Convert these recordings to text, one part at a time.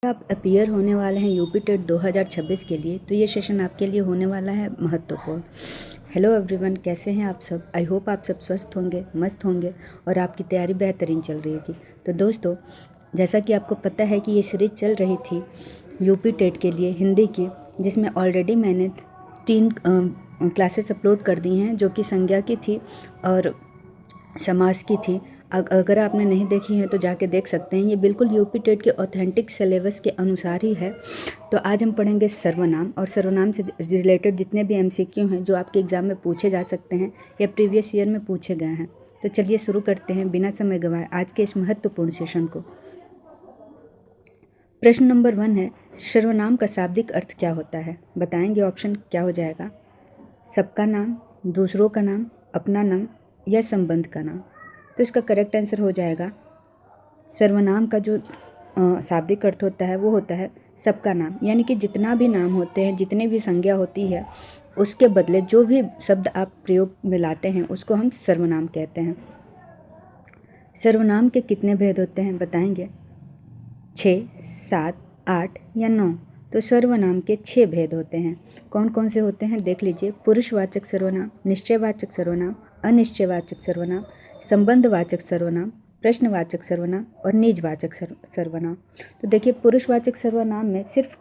आप अपीयर होने वाले हैं यूपी टेट 2026 के लिए, तो ये सेशन आपके लिए होने वाला है महत्वपूर्ण। हेलो एवरीवन, कैसे हैं आप सब। आई होप आप सब स्वस्थ होंगे, मस्त होंगे और आपकी तैयारी बेहतरीन चल रही होगी। तो दोस्तों, जैसा कि आपको पता है कि ये सीरीज चल रही थी यूपी टेट के लिए हिंदी की, जिसमें ऑलरेडी मैंने 3 क्लासेस अपलोड कर दी हैं, जो कि संज्ञा की थी और समाज की थी। अगर आपने नहीं देखी है तो जाके देख सकते हैं। ये बिल्कुल यूपी टेट के ऑथेंटिक सिलेबस के अनुसार ही है। तो आज हम पढ़ेंगे सर्वनाम, और सर्वनाम से रिलेटेड जितने भी एमसीक्यू हैं जो आपके एग्ज़ाम में पूछे जा सकते हैं या प्रीवियस ईयर में पूछे गए हैं। तो चलिए शुरू करते हैं बिना समय गंवाए आज के इस महत्वपूर्ण सेशन को। प्रश्न नंबर 1 है, सर्वनाम का शाब्दिक अर्थ क्या होता है। बताएंगे। ऑप्शन क्या हो जाएगा, सबका नाम, दूसरों का नाम, अपना नाम या संबंध का नाम। तो इसका करेक्ट आंसर हो जाएगा, सर्वनाम का जो शाब्दिक अर्थ होता है वो होता है सबका नाम। यानी कि जितना भी नाम होते हैं, जितने भी संज्ञा होती है, उसके बदले जो भी शब्द आप प्रयोग में लाते हैं उसको हम सर्वनाम कहते हैं। सर्वनाम के कितने भेद होते हैं बताएंगे, 6, 7, 8 या 9। तो सर्वनाम के 6 भेद होते हैं। कौन कौन से होते हैं देख लीजिए। पुरुषवाचक सर्वनाम, निश्चयवाचक सर्वनाम, अनिश्चयवाचक सर्वनाम, संबंधवाचक सर्वनाम, प्रश्नवाचक सर्वनाम और निजवाचक सर्वनाम। तो देखिए, पुरुषवाचक सर्वनाम में सिर्फ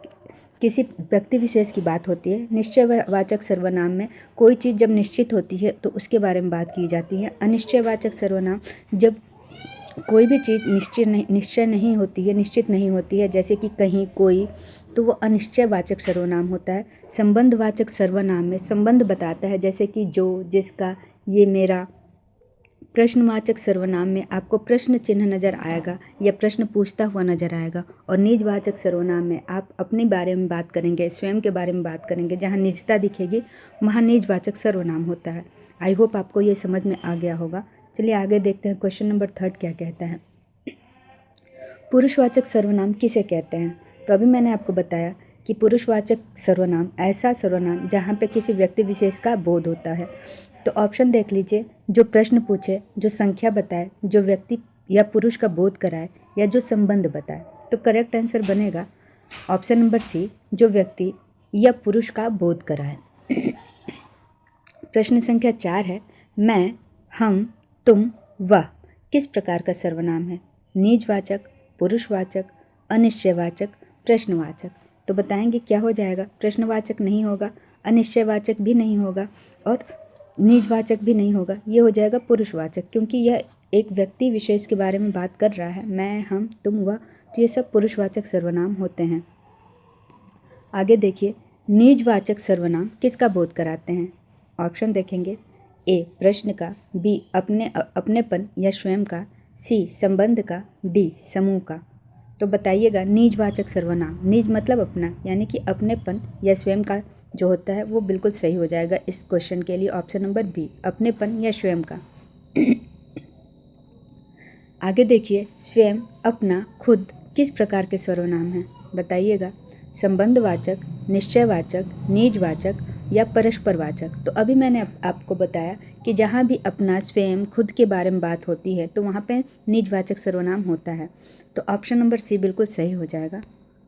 किसी व्यक्ति विशेष की बात होती है। निश्चयवाचक सर्वनाम में कोई चीज़ जब निश्चित होती है तो उसके बारे में बात की जाती है। अनिश्चयवाचक सर्वनाम जब कोई भी चीज़ निश्चय नहीं होती है, निश्चित नहीं होती है, जैसे कि कहीं, कोई, तो वो अनिश्चयवाचक सर्वनाम होता है। संबंधवाचक सर्वनाम में संबंध बताता है, जैसे कि जो, जिसका, ये मेरा। प्रश्नवाचक सर्वनाम में आपको प्रश्न चिन्ह नज़र आएगा या प्रश्न पूछता हुआ नज़र आएगा। और निजवाचक सर्वनाम में आप अपने बारे में बात करेंगे, स्वयं के बारे में बात करेंगे। जहाँ निजता दिखेगी वहाँ निजवाचक सर्वनाम होता है। आई होप आपको ये समझ में आ गया होगा। चलिए आगे देखते हैं, क्वेश्चन नंबर 3 क्या कहता है। पुरुषवाचक सर्वनाम किसे कहते हैं। तो अभी मैंने आपको बताया कि पुरुषवाचक सर्वनाम ऐसा सर्वनाम जहाँ पे किसी व्यक्ति विशेष का बोध होता है। तो ऑप्शन देख लीजिए, जो प्रश्न पूछे, जो संख्या बताए, जो व्यक्ति या पुरुष का बोध कराए या जो संबंध बताए। तो करेक्ट आंसर बनेगा ऑप्शन नंबर सी, जो व्यक्ति या पुरुष का बोध कराए। प्रश्न संख्या 4 है, मैं, हम, तुम, वह किस प्रकार का सर्वनाम है। निजवाचक, पुरुषवाचक, अनिश्चयवाचक, प्रश्नवाचक। तो बताएंगे क्या हो जाएगा। प्रश्नवाचक नहीं होगा, अनिश्चयवाचक भी नहीं होगा और निजवाचक भी नहीं होगा। ये हो जाएगा पुरुषवाचक, क्योंकि यह एक व्यक्ति विशेष के बारे में बात कर रहा है। मैं, हम, तुम, वह। तो ये सब पुरुषवाचक सर्वनाम होते हैं। आगे देखिए, निजवाचक सर्वनाम किसका बोध कराते हैं। ऑप्शन देखेंगे, ए प्रश्न का, बी अपनेपन या स्वयं का, सी संबंध का, डी समूह का। तो बताइएगा, निजवाचक सर्वनाम, निज मतलब अपना, यानी कि अपनेपन या स्वयं का जो होता है वो बिल्कुल सही हो जाएगा इस क्वेश्चन के लिए। ऑप्शन नंबर बी, अपनेपन या स्वयं का। आगे देखिए, स्वयं, अपना, खुद किस प्रकार के सर्वनाम हैं बताइएगा। संबंधवाचक, निश्चयवाचक, निजवाचक या परस्परवाचक। तो अभी मैंने आपको बताया कि जहाँ भी अपना, स्वयं, खुद के बारे में बात होती है तो वहाँ पे निजवाचक सर्वनाम होता है। तो ऑप्शन नंबर सी बिल्कुल सही हो जाएगा।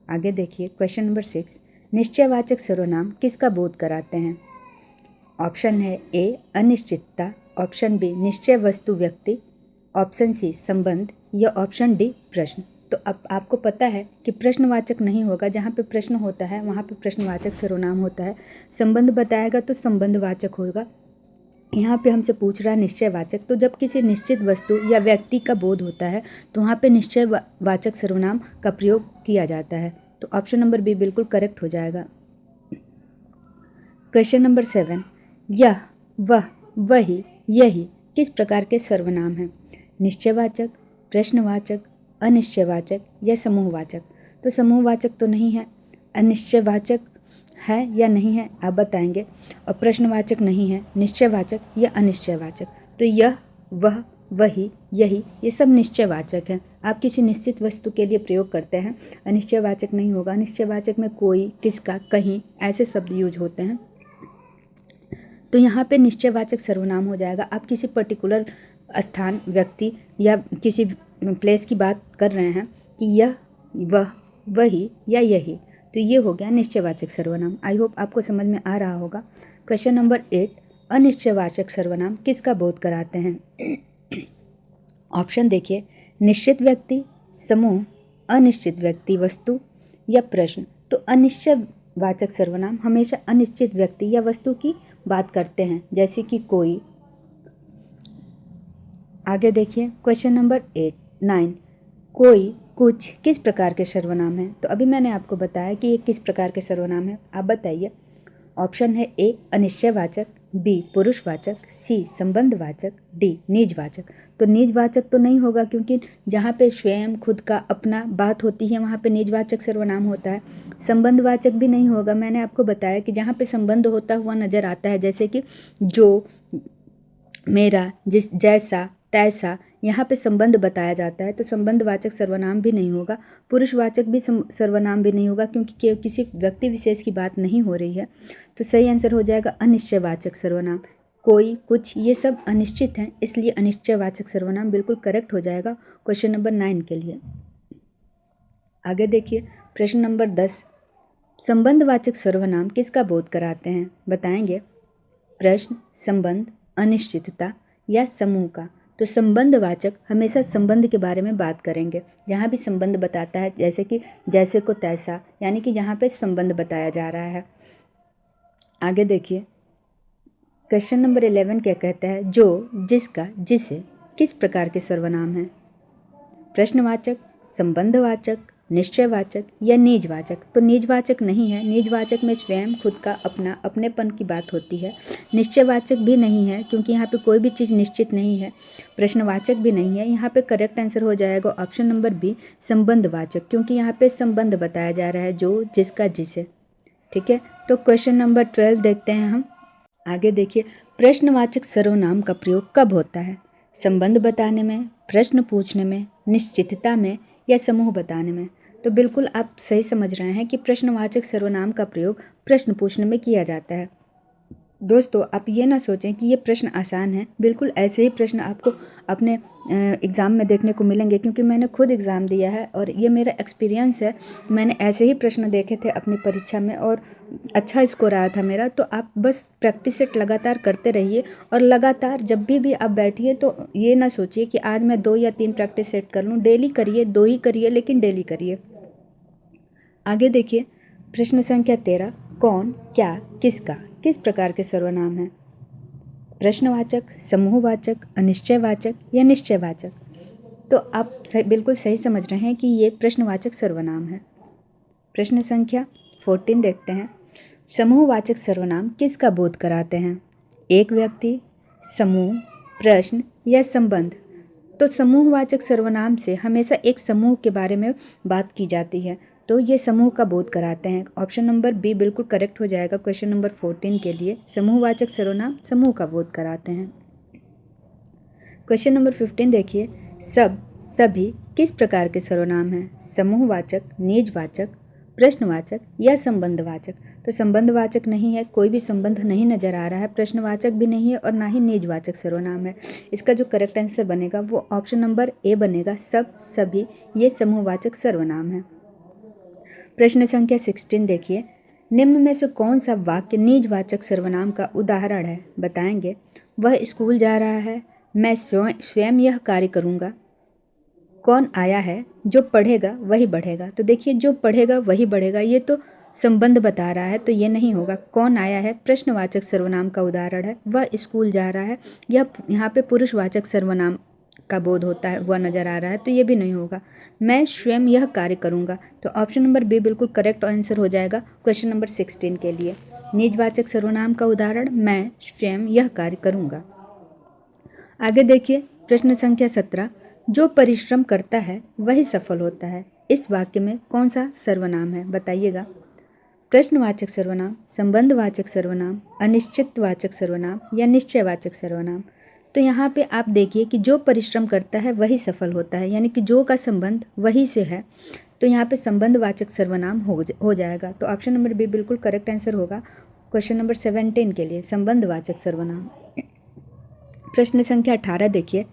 आगे देखिए, क्वेश्चन नंबर 6, निश्चयवाचक सर्वनाम किसका बोध कराते हैं। ऑप्शन है ए अनिश्चितता, ऑप्शन बी निश्चय वस्तु व्यक्ति, ऑप्शन सी संबंध या ऑप्शन डी प्रश्न। तो अब आपको पता है कि प्रश्नवाचक नहीं होगा। जहाँ पे प्रश्न होता है वहाँ पे प्रश्नवाचक सर्वनाम होता है। संबंध बताएगा तो संबंधवाचक होगा। यहाँ पे हमसे पूछ रहा है निश्चयवाचक, तो जब किसी निश्चित वस्तु या व्यक्ति का बोध होता है तो वहाँ पे निश्चयवाचक सर्वनाम का प्रयोग किया जाता है। तो ऑप्शन नंबर बी बिल्कुल करेक्ट हो जाएगा। क्वेश्चन नंबर 7, यह, वह, वही, यही किस प्रकार के सर्वनाम हैं। निश्चयवाचक, प्रश्नवाचक, अनिश्चयवाचक या समूहवाचक। तो समूहवाचक तो नहीं है, अनिश्चयवाचक है या नहीं है आप बताएंगे, और प्रश्नवाचक नहीं है, निश्चयवाचक या अनिश्चयवाचक। तो यह, वह, वही, यही, ये सब निश्चयवाचक हैं। आप किसी निश्चित वस्तु के लिए प्रयोग करते हैं। अनिश्चयवाचक नहीं होगा। अनिश्चयवाचक में कोई, किसका, कहीं, ऐसे शब्द यूज होते हैं। तो यहाँ पे निश्चयवाचक सर्वनाम हो जाएगा। आप किसी पर्टिकुलर स्थान, व्यक्ति या किसी प्लेस की बात कर रहे हैं कि यह, वह, वही या यही। तो ये हो गया निश्चयवाचक सर्वनाम। आई होप आपको समझ में आ रहा होगा। क्वेश्चन नंबर 8, अनिश्चयवाचक सर्वनाम किसका बोध कराते हैं? ऑप्शन देखिए, निश्चित व्यक्ति, समूह, अनिश्चित व्यक्ति, वस्तु या प्रश्न। तो अनिश्चयवाचक सर्वनाम हमेशा अनिश्चित व्यक्ति या वस्तु की बात करते हैं, जैसे कि कोई। आगे देखिए क्वेश्चन नंबर 9, कोई, कुछ किस प्रकार के सर्वनाम हैं? तो अभी मैंने आपको बताया कि ये किस प्रकार के सर्वनाम है। आप बताइए। ऑप्शन है ए अनिश्चयवाचक, बी पुरुषवाचक, सी संबंधवाचक, डी निजवाचक। तो निजवाचक तो नहीं होगा, क्योंकि जहाँ पे स्वयं, खुद का, अपना बात होती है वहाँ पे निजवाचक सर्वनाम होता है। संबंधवाचक भी नहीं होगा। मैंने आपको बताया कि जहाँ पे संबंध होता हुआ नजर आता है, जैसे कि जो, मेरा, जिस, जैसा, तैसा, यहाँ पे संबंध बताया जाता है, तो संबंधवाचक सर्वनाम भी नहीं होगा। पुरुषवाचक भी सर्वनाम भी नहीं होगा, क्योंकि किसी व्यक्ति विशेष की बात नहीं हो रही है। तो सही आंसर हो जाएगा अनिश्चयवाचक सर्वनाम। कोई, कुछ, ये सब अनिश्चित हैं, इसलिए अनिश्चयवाचक सर्वनाम बिल्कुल करेक्ट हो जाएगा क्वेश्चन नंबर 9 के लिए। आगे देखिए प्रश्न नंबर 10, संबंधवाचक सर्वनाम किसका बोध कराते हैं? बताएंगे। प्रश्न, संबंध, अनिश्चितता या समूह का। तो संबंधवाचक हमेशा संबंध के बारे में बात करेंगे। जहाँ भी संबंध बताता है, जैसे कि जैसे को तैसा, यानी कि जहाँ पे संबंध बताया जा रहा है। आगे देखिए क्वेश्चन नंबर 11 क्या कहता है? जो, जिसका, जिसे किस प्रकार के सर्वनाम हैं? प्रश्नवाचक, संबंधवाचक, निश्चयवाचक या निजवाचक। तो निजवाचक नहीं है। निजवाचक में स्वयं, खुद का, अपना, अपनेपन की बात होती है। निश्चयवाचक भी नहीं है, क्योंकि यहाँ पे कोई भी चीज़ निश्चित नहीं है। प्रश्नवाचक भी नहीं है। यहाँ पे करेक्ट आंसर हो जाएगा ऑप्शन नंबर बी, संबंधवाचक, क्योंकि यहाँ पे संबंध बताया जा रहा है, जो, जिसका, जिसे। ठीक है, तो क्वेश्चन नंबर 12 देखते हैं हम। आगे देखिए, प्रश्नवाचक सर्वनाम का प्रयोग कब होता है? संबंध बताने में, प्रश्न पूछने में, निश्चितता में या समूह बताने में। तो बिल्कुल आप सही समझ रहे हैं कि प्रश्नवाचक सर्वनाम का प्रयोग प्रश्न पूछने में किया जाता है। दोस्तों, आप ये ना सोचें कि ये प्रश्न आसान है। बिल्कुल ऐसे ही प्रश्न आपको अपने एग्ज़ाम में देखने को मिलेंगे, क्योंकि मैंने खुद एग्ज़ाम दिया है और ये मेरा एक्सपीरियंस है। मैंने ऐसे ही प्रश्न देखे थे अपनी परीक्षा में और अच्छा स्कोर आया था मेरा। तो आप बस प्रैक्टिस सेट लगातार करते रहिए, और लगातार जब भी आप बैठिए तो ये ना सोचिए कि आज मैं 2 या 3 प्रैक्टिस सेट कर लूँ। डेली करिए, 2 ही करिए, लेकिन डेली करिए। आगे देखिए प्रश्न संख्या 13, कौन, क्या, किसका किस प्रकार के सर्वनाम हैं? प्रश्नवाचक, समूहवाचक, अनिश्चयवाचक या निश्चयवाचक। तो आप बिल्कुल सही समझ रहे हैं कि ये प्रश्नवाचक सर्वनाम है। प्रश्न संख्या 14 देखते हैं। समूहवाचक सर्वनाम किसका बोध कराते हैं? एक व्यक्ति, समूह, प्रश्न या संबंध। तो समूहवाचक सर्वनाम से हमेशा एक समूह के बारे में बात की जाती है, तो ये समूह का बोध कराते हैं। ऑप्शन नंबर बी बिल्कुल करेक्ट हो जाएगा क्वेश्चन नंबर 14 के लिए। समूहवाचक सर्वनाम समूह का बोध कराते हैं। क्वेश्चन नंबर 15 देखिए, सब, सभी किस प्रकार के सर्वनाम हैं? समूहवाचक, निजवाचक, प्रश्नवाचक या संबंधवाचक। तो संबंधवाचक नहीं है, कोई भी संबंध नहीं नजर आ रहा है। प्रश्नवाचक भी नहीं है और ना ही निजवाचक सर्वनाम है। इसका जो करेक्ट आंसर बनेगा वो ऑप्शन नंबर ए बनेगा। सब, सभी ये समूहवाचक सर्वनाम है। प्रश्न संख्या 16 देखिए, निम्न में से कौन सा वाक्य निजवाचक सर्वनाम का उदाहरण है? बताएंगे। वह स्कूल जा रहा है, मैं स्वयं यह कार्य करूँगा, कौन आया है, जो पढ़ेगा वही बढ़ेगा। तो देखिए, जो पढ़ेगा वही बढ़ेगा, ये तो संबंध बता रहा है, तो ये नहीं होगा। कौन आया है प्रश्नवाचक सर्वनाम का उदाहरण है। वह स्कूल जा रहा है, यह यहाँ पे पुरुषवाचक सर्वनाम का बोध होता है, वह नज़र आ रहा है, तो ये भी नहीं होगा। मैं स्वयं यह कार्य करूँगा, तो ऑप्शन नंबर बी बिल्कुल करेक्ट आंसर हो जाएगा क्वेश्चन नंबर 16 के लिए। निजवाचक सर्वनाम का उदाहरण, मैं स्वयं यह कार्य करूँगा। आगे देखिए प्रश्न संख्या 17, जो परिश्रम करता है वही सफल होता है। इस वाक्य में कौन सा सर्वनाम है? बताइएगा। प्रश्नवाचक सर्वनाम, संबंधवाचक सर्वनाम, अनिश्चितवाचक सर्वनाम या निश्चयवाचक सर्वनाम। तो यहाँ पे आप देखिए कि जो परिश्रम करता है वही सफल होता है, यानी कि जो का संबंध वही से है, तो यहाँ पे संबंधवाचक सर्वनाम हो जाएगा। तो ऑप्शन नंबर बी बिल्कुल करेक्ट आंसर होगा क्वेश्चन नंबर 17 के लिए, संबंधवाचक सर्वनाम। प्रश्न संख्या 18 देखिए,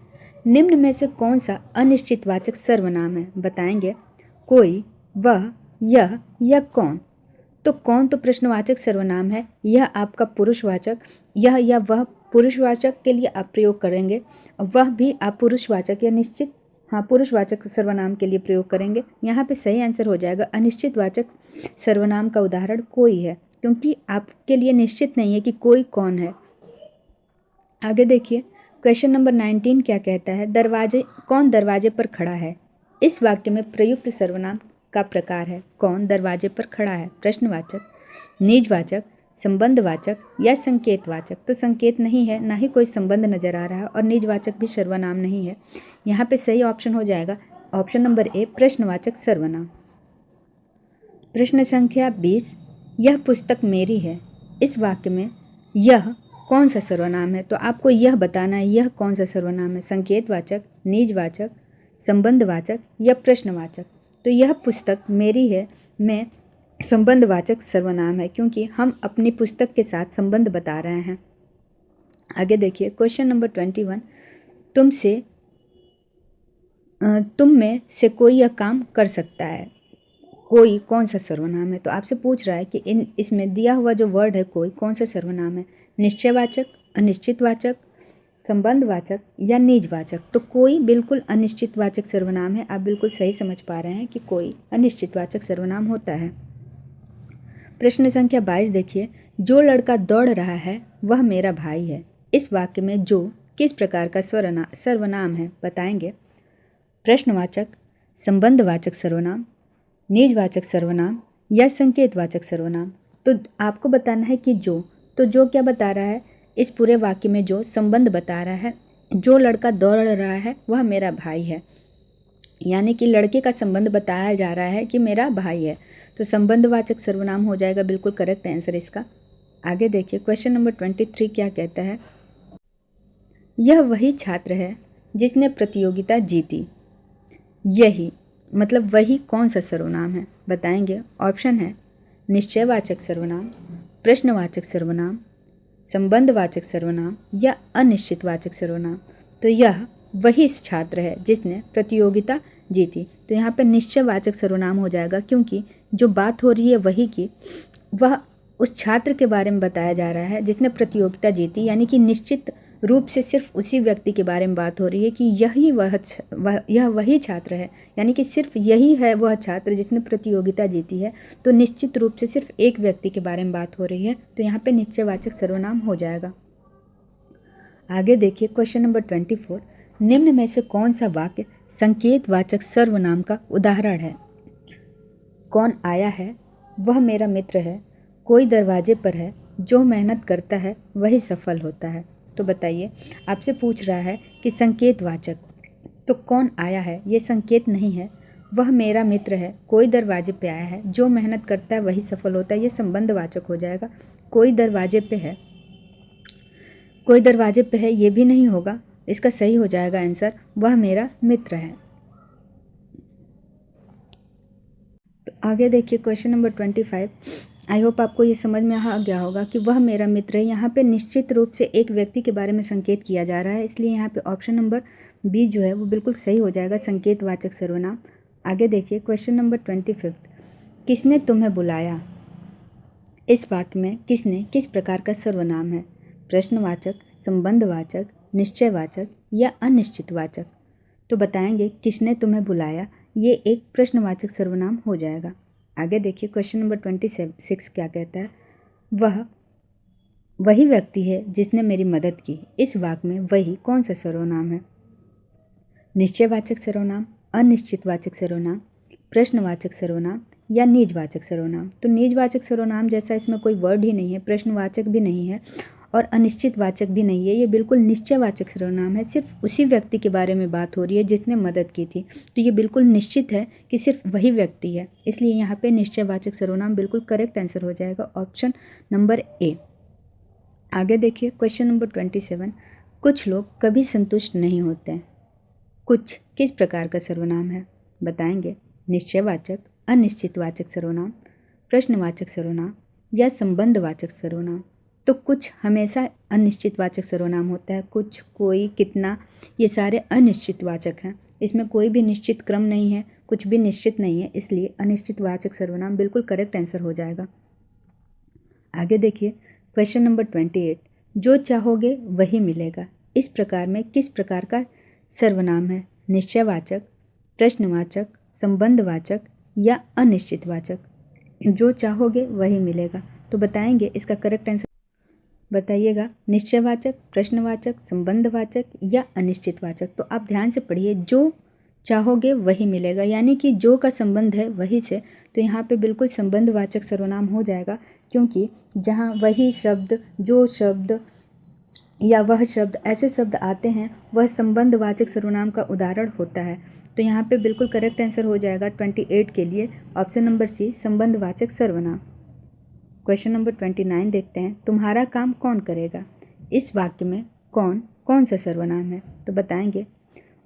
निम्न में से कौन सा अनिश्चितवाचक सर्वनाम है? बताएंगे। कोई, वह, यह या कौन। तो कौन तो प्रश्नवाचक सर्वनाम है, यह आपका पुरुषवाचक, यह या वह पुरुषवाचक के लिए आप प्रयोग करेंगे, वह भी आप पुरुषवाचक या निश्चित पुरुषवाचक सर्वनाम के लिए प्रयोग करेंगे। यहाँ पे सही आंसर हो जाएगा अनिश्चितवाचक सर्वनाम का उदाहरण कोई है, क्योंकि आपके लिए निश्चित नहीं है कि कोई कौन है। आगे देखिए क्वेश्चन नंबर 19 क्या कहता है, कौन दरवाजे पर खड़ा है। इस वाक्य में प्रयुक्त सर्वनाम का प्रकार है। कौन दरवाजे पर खड़ा है, प्रश्नवाचक, निजवाचक, संबंधवाचक या संकेतवाचक। तो संकेत नहीं है, ना ही कोई संबंध नजर आ रहा है, और निजवाचक भी सर्वनाम नहीं है। यहाँ पे सही ऑप्शन हो जाएगा ऑप्शन नंबर ए, प्रश्नवाचक सर्वनाम। प्रश्न संख्या 20, यह पुस्तक मेरी है। इस वाक्य में यह कौन सा सर्वनाम है। तो आपको यह बताना है यह कौन सा सर्वनाम है, संकेतवाचक, निजवाचक, संबंधवाचक या प्रश्नवाचक। तो यह पुस्तक मेरी है में संबंधवाचक सर्वनाम है, क्योंकि हम अपनी पुस्तक के साथ संबंध बता रहे हैं। आगे देखिए क्वेश्चन नंबर 21, तुम में से कोई यह काम कर सकता है। कोई कौन सा सर्वनाम है। तो आपसे पूछ रहा है कि इसमें दिया हुआ जो वर्ड है कोई कौन सा सर्वनाम है, निश्चयवाचक, अनिश्चितवाचक, संबंधवाचक या निजवाचक। तो कोई बिल्कुल अनिश्चितवाचक सर्वनाम है। आप बिल्कुल सही समझ पा रहे हैं कि कोई अनिश्चितवाचक सर्वनाम होता है। प्रश्न संख्या 22 देखिए, जो लड़का दौड़ रहा है वह मेरा भाई है। इस वाक्य में जो किस प्रकार का सर्वनाम है, बताएंगे। प्रश्नवाचक, संबंधवाचक सर्वनाम, निजवाचक सर्वनाम या संकेतवाचक सर्वनाम। तो आपको बताना है कि जो क्या बता रहा है, इस पूरे वाक्य में जो संबंध बता रहा है, जो लड़का दौड़ रहा है वह मेरा भाई है, यानी कि लड़के का संबंध बताया जा रहा है कि मेरा भाई है। तो संबंधवाचक सर्वनाम हो जाएगा बिल्कुल करेक्ट आंसर इसका। आगे देखिए क्वेश्चन नंबर 23 क्या कहता है, यह वही छात्र है जिसने प्रतियोगिता जीती। यही मतलब वही कौन सा सर्वनाम है, बताएंगे। ऑप्शन है निश्चयवाचक सर्वनाम, प्रश्नवाचक सर्वनाम, संबंधवाचक सर्वनाम या अनिश्चितवाचक सर्वनाम। तो यह वही छात्र है जिसने प्रतियोगिता जीती। तो यहाँ पे निश्चयवाचक सर्वनाम हो जाएगा, क्योंकि जो बात हो रही है वही की, वह उस छात्र के बारे में बताया जा रहा है जिसने प्रतियोगिता जीती, यानी कि निश्चित रूप से सिर्फ उसी व्यक्ति के बारे में बात हो रही है कि यह वही छात्र है, यानी कि सिर्फ यही है वह छात्र जिसने प्रतियोगिता जीती है। तो निश्चित रूप से सिर्फ एक व्यक्ति के बारे में बात हो रही है, तो यहाँ पे निश्चयवाचक सर्वनाम हो जाएगा। आगे देखिए क्वेश्चन नंबर 24, निम्न में से कौन सा वाक्य संकेतवाचक सर्वनाम का उदाहरण है। कौन आया है, वह मेरा मित्र है, कोई दरवाजे पर है, जो मेहनत करता है वही सफल होता है। तो बताइए, आपसे पूछ रहा है कि संकेतवाचक, तो कौन आया है ये संकेत नहीं है, वह मेरा मित्र है, कोई दरवाजे पे आया है, जो मेहनत करता है वही सफल होता है, ये संबंधवाचक हो जाएगा। कोई दरवाजे पे है, कोई दरवाजे पे है ये भी नहीं होगा, इसका सही हो जाएगा आंसर वह मेरा मित्र है। तो आगे देखिए क्वेश्चन नंबर 25, आई होप आपको ये समझ में आ गया होगा कि वह मेरा मित्र है। यहाँ पे निश्चित रूप से एक व्यक्ति के बारे में संकेत किया जा रहा है, इसलिए यहाँ पे ऑप्शन नंबर बी जो है वो बिल्कुल सही हो जाएगा, संकेतवाचक सर्वनाम। आगे देखिए क्वेश्चन नंबर 25, किसने तुम्हें बुलाया। इस वाक्य में किसने किस प्रकार का सर्वनाम है, प्रश्नवाचक, संबंधवाचक, निश्चयवाचक या अनिश्चितवाचक। तो बताएंगे किसने तुम्हें बुलाया, ये एक प्रश्नवाचक सर्वनाम हो जाएगा। आगे देखिए क्वेश्चन नंबर 26 क्या कहता है, वह वही व्यक्ति है जिसने मेरी मदद की। इस वाक्य में वही कौन सा सर्वनाम है, निश्चयवाचक सर्वनाम, अनिश्चितवाचक सर्वनाम, प्रश्नवाचक सर्वनाम या निजवाचक सर्वनाम। तो निजवाचक सर्वनाम जैसा इसमें कोई वर्ड ही नहीं है, प्रश्नवाचक भी नहीं है और अनिश्चितवाचक भी नहीं है, ये बिल्कुल निश्चयवाचक सर्वनाम है। सिर्फ उसी व्यक्ति के बारे में बात हो रही है जिसने मदद की थी, तो ये बिल्कुल निश्चित है कि सिर्फ वही व्यक्ति है, इसलिए यहाँ पे निश्चयवाचक सर्वनाम बिल्कुल करेक्ट आंसर हो जाएगा ऑप्शन नंबर ए। आगे देखिए क्वेश्चन नंबर 27, कुछ लोग कभी संतुष्ट नहीं होते हैं। कुछ किस प्रकार का सर्वनाम है, बताएंगे। निश्चयवाचक, अनिश्चितवाचक सर्वनाम, प्रश्नवाचक सर्वनाम या संबंधवाचक सर्वनाम। तो कुछ हमेशा अनिश्चितवाचक सर्वनाम होता है, कुछ, कोई, कितना, ये सारे अनिश्चितवाचक हैं। इसमें कोई भी निश्चित क्रम नहीं है, कुछ भी निश्चित नहीं है, इसलिए अनिश्चितवाचक सर्वनाम बिल्कुल करेक्ट आंसर हो जाएगा। आगे देखिए क्वेश्चन नंबर 28, जो चाहोगे वही मिलेगा इस प्रकार में किस प्रकार का सर्वनाम है? निश्चयवाचक, प्रश्नवाचक, संबंधवाचक या अनिश्चितवाचक? जो चाहोगे वही मिलेगा, तो बताएंगे इसका करेक्ट आंसर बताइएगा। निश्चयवाचक, प्रश्नवाचक, संबंधवाचक या अनिश्चितवाचक? तो आप ध्यान से पढ़िए, जो चाहोगे वही मिलेगा, यानी कि जो का संबंध है वही से, तो यहाँ पे बिल्कुल संबंधवाचक सर्वनाम हो जाएगा, क्योंकि जहाँ वही शब्द, जो शब्द या वह शब्द ऐसे शब्द आते हैं वह संबंधवाचक सर्वनाम का उदाहरण होता है। तो यहाँ पे बिल्कुल करेक्ट आंसर हो जाएगा 28 के लिए ऑप्शन नंबर सी, संबंधवाचक सर्वनाम। क्वेश्चन नंबर 29 देखते हैं, तुम्हारा काम कौन करेगा? इस वाक्य में कौन कौन सा सर्वनाम है? तो बताएंगे।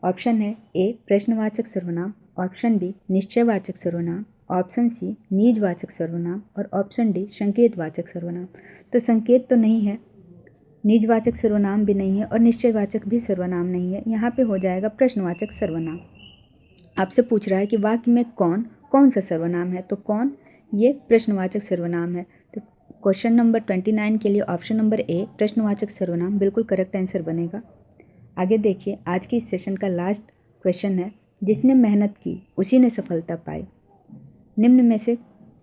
ऑप्शन है ए प्रश्नवाचक सर्वनाम, ऑप्शन बी निश्चयवाचक सर्वनाम, ऑप्शन सी निजवाचक सर्वनाम और ऑप्शन डी संकेतवाचक सर्वनाम। तो संकेत तो नहीं है, निजवाचक सर्वनाम भी नहीं है और निश्चयवाचक भी सर्वनाम नहीं है, यहाँ पे हो जाएगा प्रश्नवाचक सर्वनाम। आपसे पूछ रहा है कि वाक्य में कौन कौन सा सर्वनाम है, तो कौन ये प्रश्नवाचक सर्वनाम है। तो क्वेश्चन नंबर 29 के लिए ऑप्शन नंबर ए प्रश्नवाचक सर्वनाम बिल्कुल करेक्ट आंसर बनेगा। आगे देखिए, आज की इस सेशन का लास्ट क्वेश्चन है, जिसने मेहनत की उसी ने सफलता पाई। निम्न में से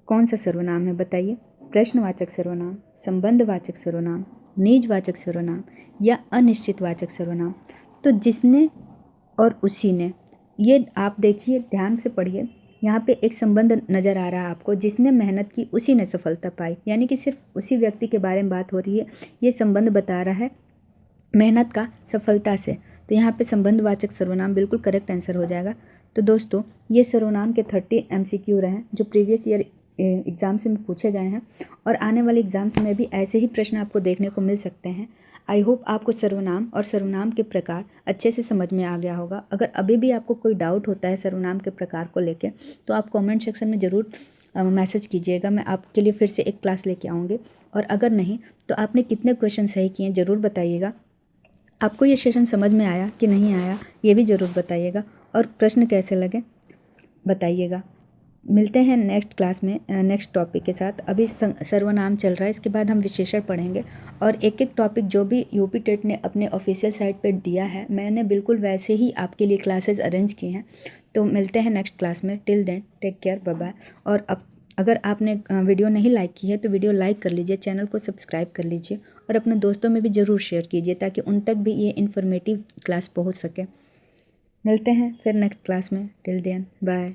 कौन सा सर्वनाम है बताइए? प्रश्नवाचक सर्वनाम, संबंधवाचक सर्वनाम, निजवाचक सर्वनाम या अनिश्चितवाचक सर्वनाम? तो जिसने और उसी ने, ये आप देखिए ध्यान से पढ़िए, यहाँ पे एक संबंध नज़र आ रहा है आपको, जिसने मेहनत की उसी ने सफलता पाई, यानी कि सिर्फ उसी व्यक्ति के बारे में बात हो रही है। ये संबंध बता रहा है मेहनत का सफलता से, तो यहाँ पे संबंधवाचक सर्वनाम बिल्कुल करेक्ट आंसर हो जाएगा। तो दोस्तों, ये सर्वनाम के 30 MCQ रहे हैं जो प्रीवियस ईयर एग्ज़ाम से पूछे गए हैं, और आने वाले एग्ज़ाम्स में भी ऐसे ही प्रश्न आपको देखने को मिल सकते हैं। आई होप आपको सर्वनाम और सर्वनाम के प्रकार अच्छे से समझ में आ गया होगा। अगर अभी भी आपको कोई डाउट होता है सर्वनाम के प्रकार को लेकर, तो आप कमेंट सेक्शन में ज़रूर मैसेज कीजिएगा, मैं आपके लिए फिर से एक क्लास लेके आऊँगी। और अगर नहीं तो आपने कितने क्वेश्चन सही किए ज़रूर बताइएगा। आपको ये सेशन समझ में आया कि नहीं आया ये भी ज़रूर बताइएगा, और प्रश्न कैसे लगे बताइएगा। मिलते हैं नेक्स्ट क्लास में नेक्स्ट टॉपिक के साथ। अभी सर्वनाम चल रहा है, इसके बाद हम विशेषण पढ़ेंगे, और एक एक टॉपिक जो भी यूपी टेट ने अपने ऑफिशियल साइट पर दिया है मैंने बिल्कुल वैसे ही आपके लिए क्लासेस अरेंज की हैं। तो मिलते हैं नेक्स्ट क्लास में। Till then take care, bye bye. और अब अगर आपने वीडियो नहीं लाइक की है तो वीडियो लाइक कर लीजिए, चैनल को सब्सक्राइब कर लीजिए और अपने दोस्तों में भी ज़रूर शेयर कीजिए ताकि उन तक भी ये इन्फॉर्मेटिव क्लास पहुंच सके। मिलते हैं फिर नेक्स्ट क्लास में। Till then bye.